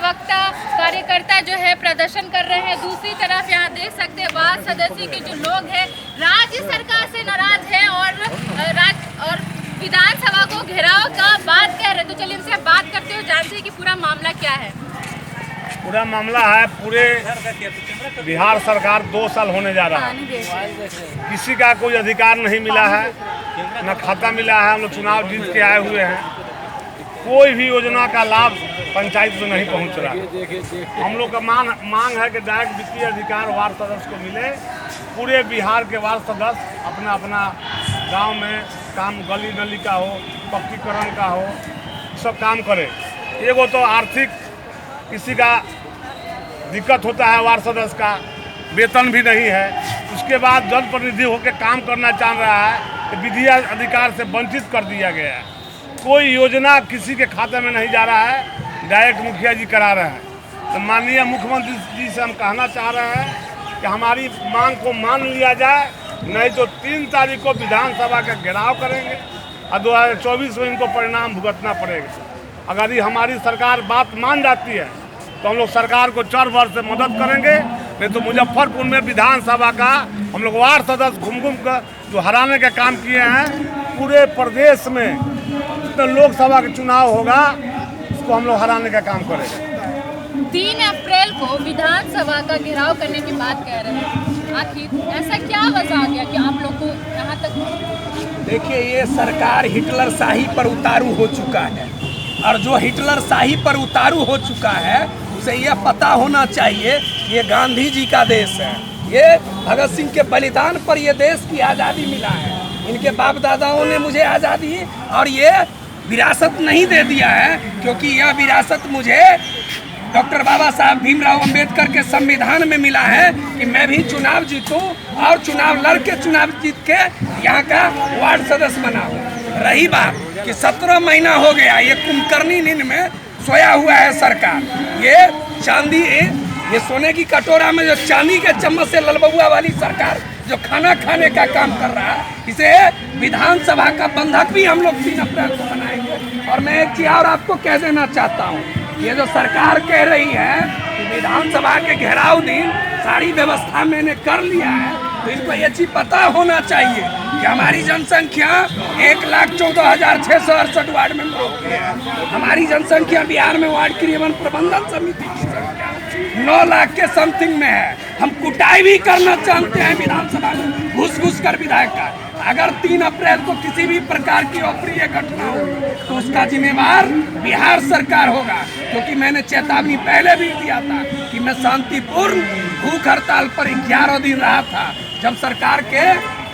प्रवक्ता कार्यकर्ता जो है प्रदर्शन कर रहे हैं। दूसरी तरफ यहाँ देख सकते हैं वार्ड सदस्य के जो लोग हैं राज्य सरकार से नाराज है और विधानसभा को घेराव का बात कह रहे। तो चलिए इनसे बात करते हुए जानते हैं कि पूरा मामला क्या है। पूरा मामला है, पूरे बिहार सरकार 2 साल होने जा रहा है, किसी का कोई अधिकार नहीं मिला है, न खाता मिला है। हम लोग चुनाव जीत के आए हुए हैं, कोई भी योजना का लाभ पंचायत में नहीं पहुंच रहा है। हम लोग का मांग है कि डायरेक्ट वित्तीय अधिकार वार्ड सदस्य को मिले। पूरे बिहार के वार्ड सदस्य अपना अपना गांव में काम, गली नली का हो, पक्कीकरण का हो, सब काम करे। एगो तो आर्थिक किसी का दिक्कत होता है, वार्ड सदस्य का वेतन भी नहीं है। उसके बाद जनप्रतिनिधि होकर काम करना चाह रहा है तो वित्तीय अधिकार से वंचित कर दिया गया है। कोई योजना किसी के खाते में नहीं जा रहा है, डायरेक्ट मुखिया जी करा रहे हैं। तो माननीय मुख्यमंत्री जी से हम कहना चाह रहे हैं कि हमारी मांग को मान लिया जाए, नहीं तो 3 तारीख को विधानसभा का घेराव करेंगे और 2024 में इनको परिणाम भुगतना पड़ेगा। अगर ये हमारी सरकार बात मान जाती है तो हम लोग सरकार को 4 वर्ष से मदद करेंगे, नहीं तो मुजफ्फरपुर में विधानसभा का हम लोग वार्ड सदस्य घूम कर जो हराने का काम किए हैं, पूरे प्रदेश में जितना लोकसभा का चुनाव होगा उसको हम लोग हराने का काम करेंगे। 3 अप्रैल को विधानसभा का घेराव करने की बात कह रहे हैं। आखिर ऐसा क्या वजह आ गया कि आप लोग को यहाँ तक? देखिए, ये सरकार हिटलर शाही पर उतारू हो चुका है, और जो हिटलर शाही पर उतारू हो चुका है उसे यह पता होना चाहिए ये गांधी जी का देश है। ये भगत सिंह के बलिदान पर ये देश की आज़ादी मिला है। इनके बाप दादाओं ने मुझे आज़ादी और ये विरासत नहीं दे दिया है, क्योंकि यह विरासत मुझे डॉक्टर बाबा साहब भीमराव अंबेडकर के संविधान में मिला है कि मैं भी चुनाव जीतूं और चुनाव लड़ के चुनाव जीत के यहाँ का वार्ड सदस्य बना हूँ। रही बात कि 17 महीना हो गया ये कुंभकर्णी नींद में सोया हुआ है सरकार। ये चांदी, ये सोने की कटोरा में जो चांदी के चम्मच से ललबुआ वाली सरकार जो खाना खाने का काम कर रहा है, इसे विधानसभा का बंधक भी हम लोग 3 अप्रैल को बनाएंगे। और मैं एक चीज और आपको कह देना चाहता हूँ, ये जो सरकार कह रही है कि विधानसभा के घेराव दिन सारी व्यवस्था मैंने कर लिया है, तो इनको ये चीज पता होना चाहिए कि हमारी जनसंख्या 1,14,668 वार्ड मेंबरों की है। हमारी जनसंख्या बिहार में वार्ड क्रियान्वयन प्रबंधन समिति की संख्या 9 लाख के समथिंग में है। हम कुटाई भी करना चाहते हैं विधानसभा में घुस कर विधायक का। अगर 3 अप्रैल को किसी भी प्रकार की अप्रिय घटना हो तो उसका जिम्मेवार बिहार सरकार होगा, क्योंकि मैंने चेतावनी पहले भी दिया था कि मैं शांतिपूर्ण भूख हड़ताल पर 11 दिन रहा था, जब सरकार के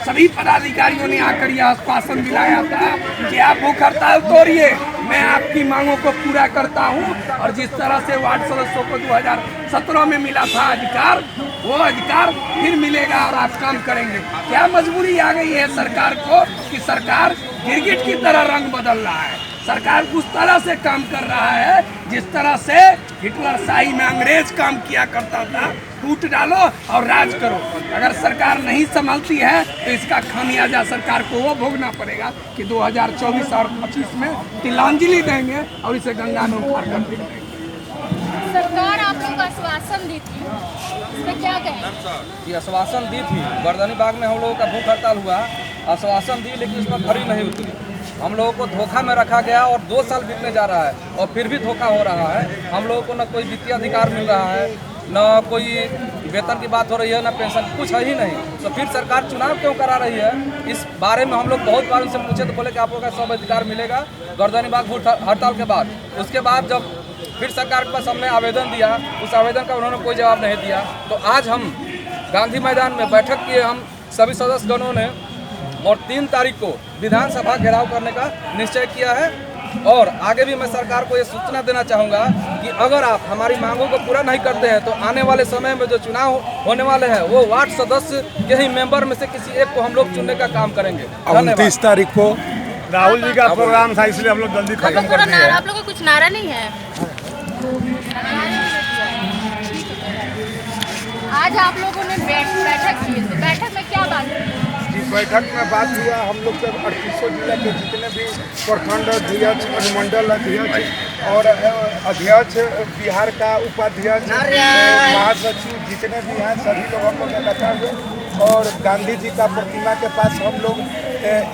सभी पदाधिकारियों ने आकर यह आश्वासन दिलाया था कि आप भूख हड़ताल तोड़िए, मैं आपकी मांगों को पूरा करता हूं। और जिस तरह से वार्ड सदस्यों को 2017 में मिला था अधिकार, वो अधिकार फिर मिलेगा और आप काम करेंगे। क्या मजबूरी आ गई है सरकार को कि सरकार गिरगिट की तरह रंग बदल रहा है। सरकार उस तरह से काम कर रहा है जिस तरह से हिटलर शाही में अंग्रेज काम किया करता था। टूट डालो और राज करो। अगर सरकार नहीं संभलती है तो इसका खामियाजा सरकार को वो भोगना पड़ेगा कि 2024 और 25 में तिलांजलि देंगे और इसे गंगा में उतार कर देंगे। सरकार आप लोगों को आश्वासन दी थी, इसमें क्या कहें? ये आश्वासन दी थी, गर्दनी बाग में हम लोगों का भूख हड़ताल हुआ, आश्वासन दी, लेकिन उसमें खरी नहीं उतरी। हम लोगों को धोखा में रखा गया और 2 साल बीतने जा रहा है और फिर भी धोखा हो रहा है। हम लोगों को न कोई वित्तीय अधिकार मिल रहा है, न कोई वेतन की बात हो रही है, न पेंशन, कुछ है ही नहीं। तो फिर सरकार चुनाव क्यों करा रही है? इस बारे में हम लोग बहुत बार उनसे पूछे तो बोले कि आप लोगों का सब अधिकार मिलेगा गर्दनी बाग भूख हड़ताल के बाद। उसके बाद जब फिर सरकार के पास हमने आवेदन दिया, उस आवेदन का उन्होंने कोई जवाब नहीं दिया। तो आज हम गांधी मैदान में बैठक किए, हम सभी सदस्यगणों ने, और 3 तारीख को विधानसभा घेराव करने का निश्चय किया है। और आगे भी मैं सरकार को ये सूचना देना चाहूँगा कि अगर आप हमारी मांगों को पूरा नहीं करते हैं तो आने वाले समय में जो चुनाव होने वाले हैं वो वार्ड सदस्य के ही मेंबर में से किसी एक को हम लोग चुनने का काम करेंगे। 29 तारीख को राहुल जी का प्रोग्राम था, इसलिए हम लोग जल्दी खत्म कर दिए। आप लोगों को कुछ नारा नहीं है? आज आप लोगों ने बैठक की, बैठक में क्या बात हुई? बैठक में बात हुआ हम लोग के 38 जिले के जितने भी प्रखंड अध्यक्ष, अनुमंडल अध्यक्ष और अध्यक्ष, बिहार का उपाध्यक्ष, महासचिव जितने भी हैं सभी लोग हम लोग इकट्ठा हुए और गांधी जी का प्रतिमा के पास हम लोग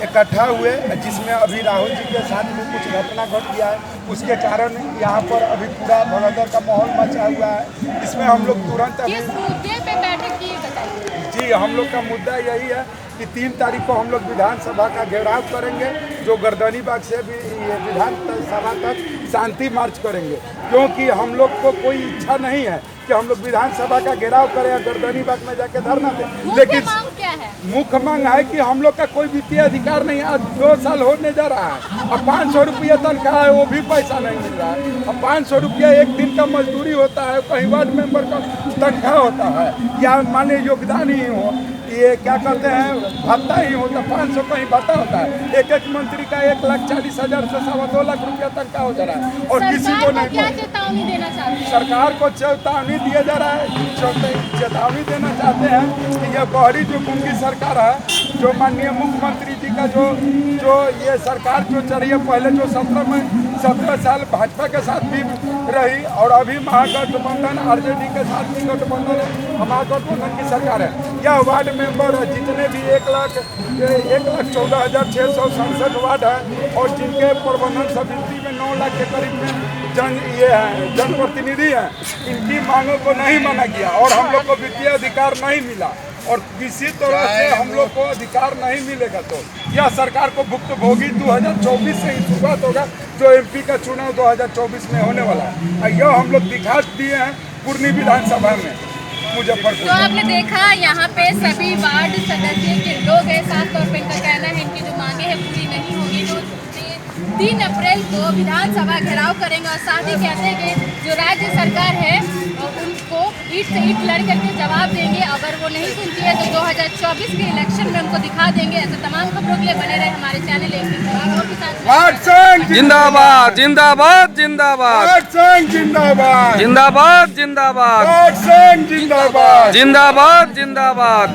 इकट्ठा हुए, जिसमें अभी राहुल जी के साथ में कुछ घटना घट गया है, उसके कारण यहाँ पर अभी पूरा भगदड़ का माहौल मचा हुआ है। इसमें हम लोग तुरंत किस मुद्दे पे बैठक की बताइए? जी, हम लोग का मुद्दा यही है कि 3 तारीख को हम लोग विधानसभा का घेराव करेंगे, जो गर्दनी बाग से भी ये विधानसभा तक शांति मार्च करेंगे, क्योंकि हम लोग को कोई इच्छा नहीं है कि हम लोग विधानसभा का घेराव करें या गर्दनी बाग में जाके धरना दें। लेकिन मांग क्या है? मुख्य मांग है कि हम लोग का कोई वित्तीय अधिकार नहीं, आज 2 साल होने जा रहा है। अब 500 रुपया तनख्वाह है, वो भी पैसा नहीं मिल रहा है। अब 500 रुपया एक दिन का मजदूरी होता है, कहीं वार्ड मेंबर का तनख्वाह होता है, या मान लीजिए योगदान ही हो, ये क्या कहते हैं भत्ता ही होता, 500 कहीं भत्ता होता है। एक मंत्री का 1,40,000 से 2.25 लाख रुपया तनख्वाह हो जा रहा है और किसी को नहीं। क्या चेतावनी देना चाहते हैं? सरकार को चेतावनी दिया जा रहा है, चेतावनी देना चाहते हैं कि ये गहरी जो गुंगी सरकार है, जो माननीय मुख्यमंत्री जी का जो ये सरकार जो चली है, पहले जो 17 साल भाजपा के साथ भी रही और अभी महागठबंधन आरजेडी के साथ भी गठबंधन है, महागठबंधन की सरकार है। यह वार्ड मेंबर जितने भी 1,14,667 वार्ड है और जिनके प्रबंधन समिति में 9 लाख के करीब में जनप्रतिनिधि हैं, इनकी मांगों को नहीं माना गया और हम लोग को वित्तीय अधिकार नहीं मिला और किसी तरह से हम लोग को अधिकार नहीं मिलेगा तो यह सरकार को भुक्तभोगी 2024 से ही शुरुआत होगा, जो MP का चुनाव 2024 में होने वाला है। यह हम लोग दिखा दिए हैं पूर्णी विधानसभा में मुजफ्फरपुर। तो आपने देखा यहाँ पे सभी वार्ड सदस्य के लोग हैं, साफ तौर पर इनका कहना है इनकी जो मांगे हैं पूरी नहीं होगी, तो 3 अप्रैल को विधानसभा घेराव करेंगे और साथ ही कहते हैं कि जो राज्य सरकार है उनको ईंट से ईंट लड़ करके जवाब देंगे। अगर वो नहीं सुनती है तो 2024 के इलेक्शन में उनको दिखा देंगे। ऐसे तमाम खबरों के लिए बने रहे हमारे चैनल जिंदाबाद जिंदाबाद जिंदाबाद जिंदाबाद जिंदाबाद जिंदाबाद जिंदाबाद जिंदाबाद जिंदाबाद।